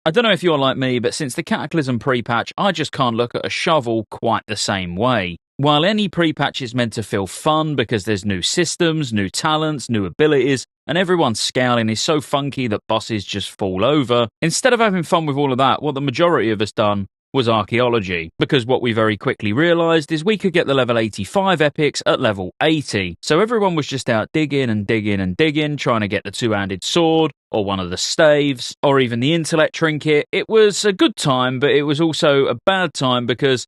I don't know if you're like me, but since the Cataclysm pre-patch, I just can't look at a shovel quite the same way. While any pre-patch is meant to feel fun because there's new systems, new talents, new abilities, and everyone's scaling is so funky that bosses just fall over, instead of having fun with all of that, what the majority of us done was archaeology, because what we very quickly realised is we could get the level 85 epics at level 80. So everyone was just out digging and digging and digging, trying to get the two-handed sword, or one of the staves, or even the intellect trinket. It was a good time, but it was also a bad time because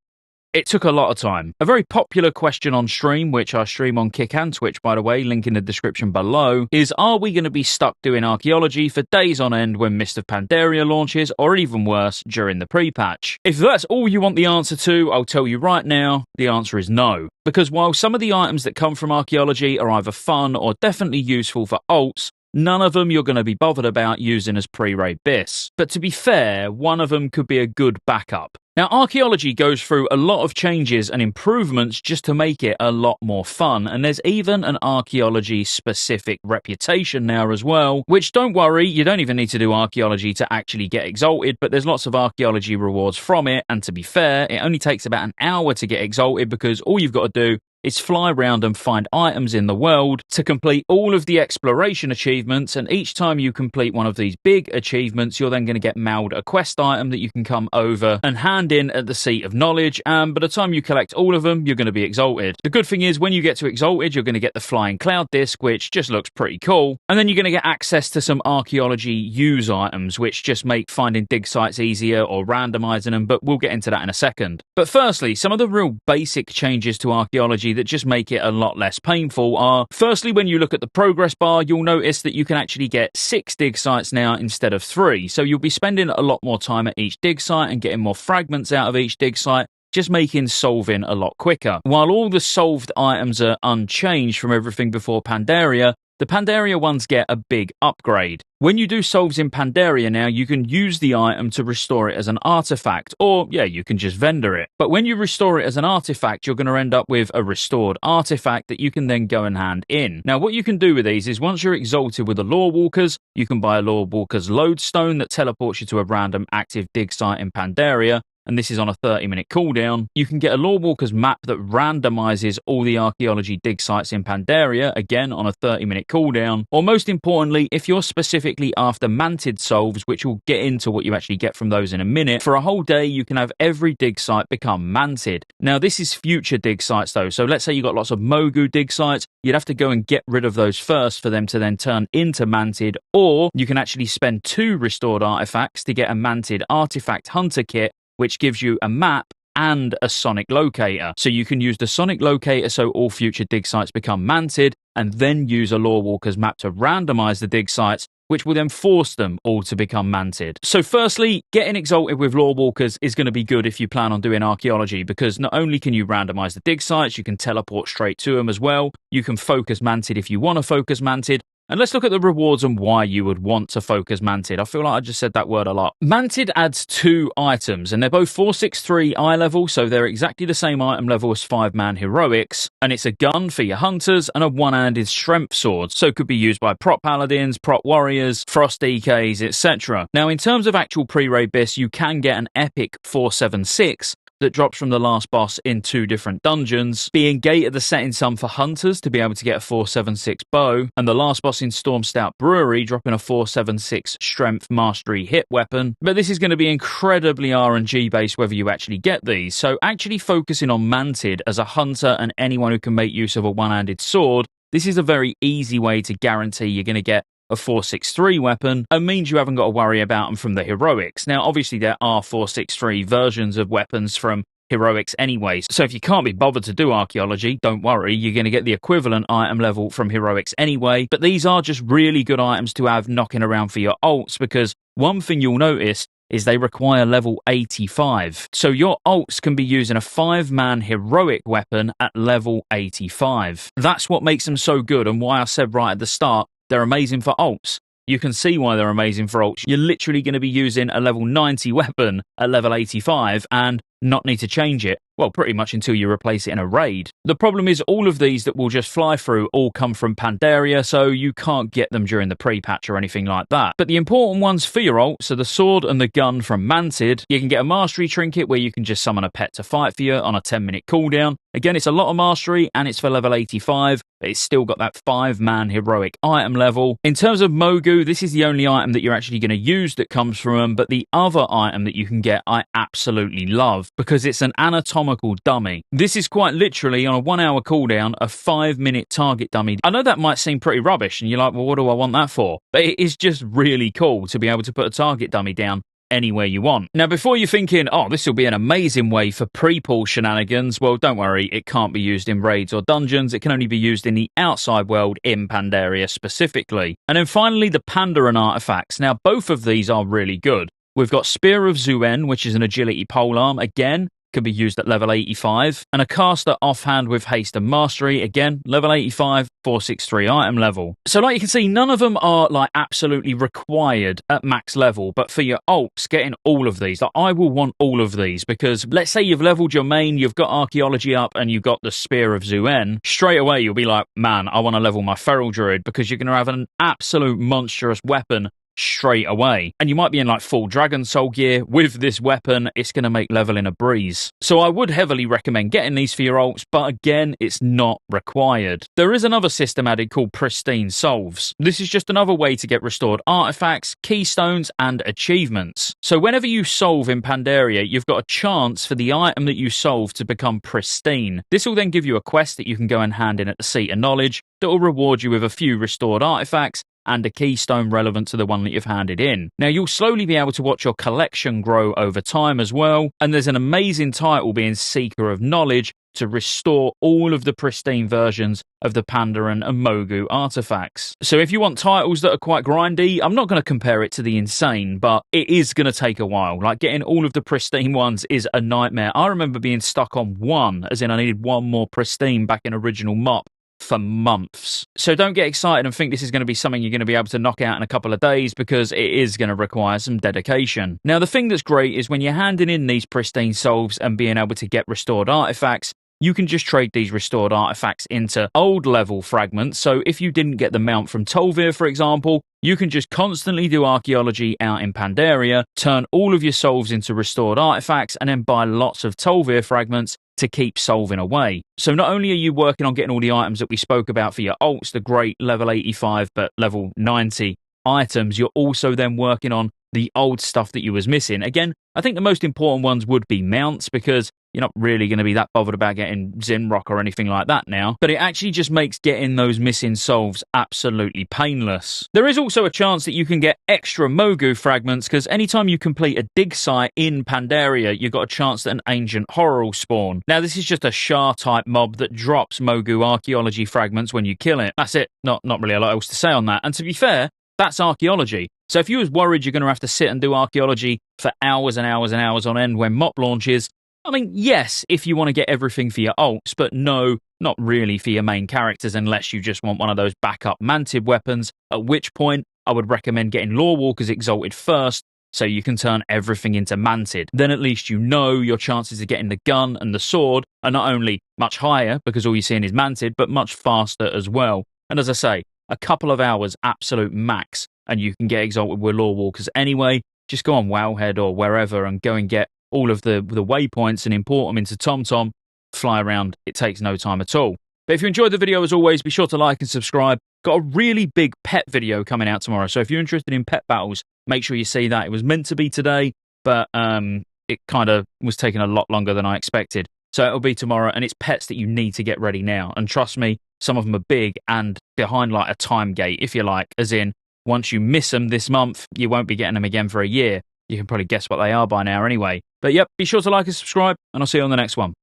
it took a lot of time. A very popular question on stream, which I stream on Kick and Twitch, by the way, link in the description below, is are we going to be stuck doing archaeology for days on end when Mist of Pandaria launches, or even worse, during the pre-patch? If that's all you want the answer to, I'll tell you right now, the answer is no. Because while some of the items that come from archaeology are either fun or definitely useful for ults, none of them you're going to be bothered about using as pre-raid bis. But to be fair, one of them could be a good backup. Now, archaeology goes through a lot of changes and improvements just to make it a lot more fun, and there's even an archaeology-specific reputation now as well, which, don't worry, you don't even need to do archaeology to actually get exalted, but there's lots of archaeology rewards from it, and to be fair, it only takes about an hour to get exalted because all you've got to do is fly around and find items in the world to complete all of the exploration achievements, and each time you complete one of these big achievements, you're then going to get mailed a quest item that you can come over and hand in at the Seat of Knowledge, and by the time you collect all of them, you're going to be exalted. The good thing is, when you get to exalted, you're going to get the Flying Cloud Disc, which just looks pretty cool, and then you're going to get access to some archaeology use items, which just make finding dig sites easier or randomizing them, but we'll get into that in a second. But firstly, some of the real basic changes to archaeology that just make it a lot less painful are, firstly, when you look at the progress bar, you'll notice that you can actually get 6 dig sites now instead of 3, so you'll be spending a lot more time at each dig site and getting more fragments out of each dig site, just making solving a lot quicker. While all the solved items are unchanged from everything before Pandaria, the Pandaria ones get a big upgrade. When you do solves in Pandaria now, you can use the item to restore it as an artifact, or yeah, you can just vendor it. But when you restore it as an artifact, you're going to end up with a restored artifact that you can then go and hand in. Now, what you can do with these is once you're exalted with the Lorewalkers, you can buy a Lorewalker's lodestone that teleports you to a random active dig site in Pandaria, and this is on a 30-minute cooldown. You can get a Lorewalker's map that randomizes all the archaeology dig sites in Pandaria, again on a 30-minute cooldown. Or most importantly, if you're specifically after Manted solves, which we'll get into what you actually get from those in a minute, for a whole day you can have every dig site become Manted. Now, this is future dig sites though, so let's say you got lots of Mogu dig sites, you'd have to go and get rid of those first for them to then turn into Manted, or you can actually spend 2 restored artifacts to get a Manted artifact hunter kit, which gives you a map and a sonic locator. So you can use the sonic locator so all future dig sites become Manted, and then use a Lorewalker's map to randomize the dig sites, which will then force them all to become Manted. So firstly, getting exalted with Lorewalkers is going to be good if you plan on doing archaeology, because not only can you randomize the dig sites, you can teleport straight to them as well. You can focus Manted if you want to focus Manted. And let's look at the rewards and why you would want to focus Manted. I feel like I just said that word a lot. Manted adds 2 items, and they're both 463 eye level, so they're exactly the same item level as 5-man heroics. And it's a gun for your hunters and a one-handed strength sword, so it could be used by prop paladins, prop warriors, frost DKs, etc. Now, in terms of actual pre-raid bis, you can get an epic 476, that drops from the last boss in 2 different dungeons, being Gate of the Setting Sun for hunters to be able to get a 476 bow, and the last boss in Storm Stout Brewery dropping a 476 strength mastery hit weapon. But this is going to be incredibly RNG based whether you actually get these, so actually focusing on Manted as a hunter and anyone who can make use of a one-handed sword, this is a very easy way to guarantee you're going to get a 463 weapon, and means you haven't got to worry about them from the heroics. Now, obviously, there are 463 versions of weapons from heroics anyway, so if you can't be bothered to do archaeology, don't worry, you're going to get the equivalent item level from heroics anyway. But these are just really good items to have knocking around for your ults, because one thing you'll notice is they require level 85. So your ults can be using a 5-man heroic weapon at level 85. That's what makes them so good, and why I said right at the start, they're amazing for ults. You can see why they're amazing for ults. You're literally going to be using a level 90 weapon at level 85 and not need to change it. well, pretty much until you replace it in a raid. The problem is all of these that will just fly through all come from Pandaria, so you can't get them during the pre-patch or anything like that. But the important ones for your ult, so the sword and the gun from Manted, you can get a mastery trinket where you can just summon a pet to fight for you on a 10-minute cooldown. Again, it's a lot of mastery and it's for level 85, but it's still got that 5-man heroic item level. In terms of Mogu, this is the only item that you're actually going to use that comes from them, but the other item that you can get I absolutely love because it's an anatomical dummy. This is quite literally on a 1-hour cooldown, a 5-minute target dummy. I know that might seem pretty rubbish and you're like, well, what do I want that for? But it is just really cool to be able to put a target dummy down anywhere you want. Now, before you're thinking, oh, this will be an amazing way for pre-pull shenanigans, well, don't worry, it can't be used in raids or dungeons. It can only be used in the outside world in Pandaria specifically. And then finally, the Pandaran artifacts. Now, both of these are really good. We've got Spear of Zuen, which is an agility polearm. Again, can be used at level 85, and a caster offhand with haste and mastery, again, level 85, 463 item level. So like you can see, none of them are like absolutely required at max level, but for your ults, getting all of these, like I will want all of these, because let's say you've leveled your main, you've got archaeology up, and you've got the Spear of Zuen, straight away you'll be like, man, I want to level my Feral Druid, because you're going to have an absolute monstrous weapon straight away. And you might be in like full Dragon Soul gear. With this weapon, it's going to make leveling a breeze. So I would heavily recommend getting these for your ults, but again, it's not required. There is another system added called Pristine Solves. This is just another way to get restored artifacts, keystones, and achievements. So whenever you solve in Pandaria, you've got a chance for the item that you solve to become pristine. This will then give you a quest that you can go and hand in at the Seat of Knowledge that will reward you with a few restored artifacts and a keystone relevant to the one that you've handed in. Now, you'll slowly be able to watch your collection grow over time as well, and there's an amazing title being Seeker of Knowledge to restore all of the pristine versions of the Pandaran and Mogu artifacts. So if you want titles that are quite grindy, I'm not going to compare it to the Insane, but it is going to take a while. Like, getting all of the pristine ones is a nightmare. I remember being stuck on one, as in I needed one more pristine back in original MoP, for months. So don't get excited and think this is going to be something you're going to be able to knock out in a couple of days, because it is going to require some dedication. Now, the thing that's great is when you're handing in these pristine solves and being able to get restored artifacts, you can just trade these restored artifacts into old level fragments. So if you didn't get the mount from Tolvir, for example, you can just constantly do archaeology out in Pandaria, turn all of your solves into restored artifacts, and then buy lots of Tolvir fragments to keep solving away. So not only are you working on getting all the items that we spoke about for your ults, the great level 85 but level 90 items, you're also then working on the old stuff that you was missing. Again, I think the most important ones would be mounts, because you're not really going to be that bothered about getting Zinrock or anything like that now, but it actually just makes getting those missing solves absolutely painless. There is also a chance that you can get extra Mogu fragments, because anytime you complete a dig site in Pandaria, you've got a chance that an ancient horror will spawn. Now, this is just a Shah type mob that drops Mogu archaeology fragments when you kill it. That's it. Not really a lot else to say on that. And to be fair, that's archaeology. So if you was worried you're going to have to sit and do archaeology for hours and hours and hours on end when MoP launches, I mean, yes, if you want to get everything for your ults, but no, not really for your main characters unless you just want one of those backup Manted weapons, at which point I would recommend getting Lorewalkers exalted first so you can turn everything into Manted. Then at least you know your chances of getting the gun and the sword are not only much higher because all you're seeing is Manted, but much faster as well. And as I say, a couple of hours absolute max, and you can get exalted with Lorewalkers anyway. Just go on Wowhead or wherever and go and get all of the waypoints and import them into TomTom, fly around. It takes no time at all. But if you enjoyed the video, as always, be sure to like and subscribe. Got a really big pet video coming out tomorrow, so if you're interested in pet battles, make sure you see that. It was meant to be today, but it kind of was taking a lot longer than I expected. So it'll be tomorrow, and it's pets that you need to get ready now. And trust me, some of them are big and behind like a time gate, if you like, as in, once you miss them this month, you won't be getting them again for a year. You can probably guess what they are by now anyway. But yep, be sure to like and subscribe, and I'll see you on the next one.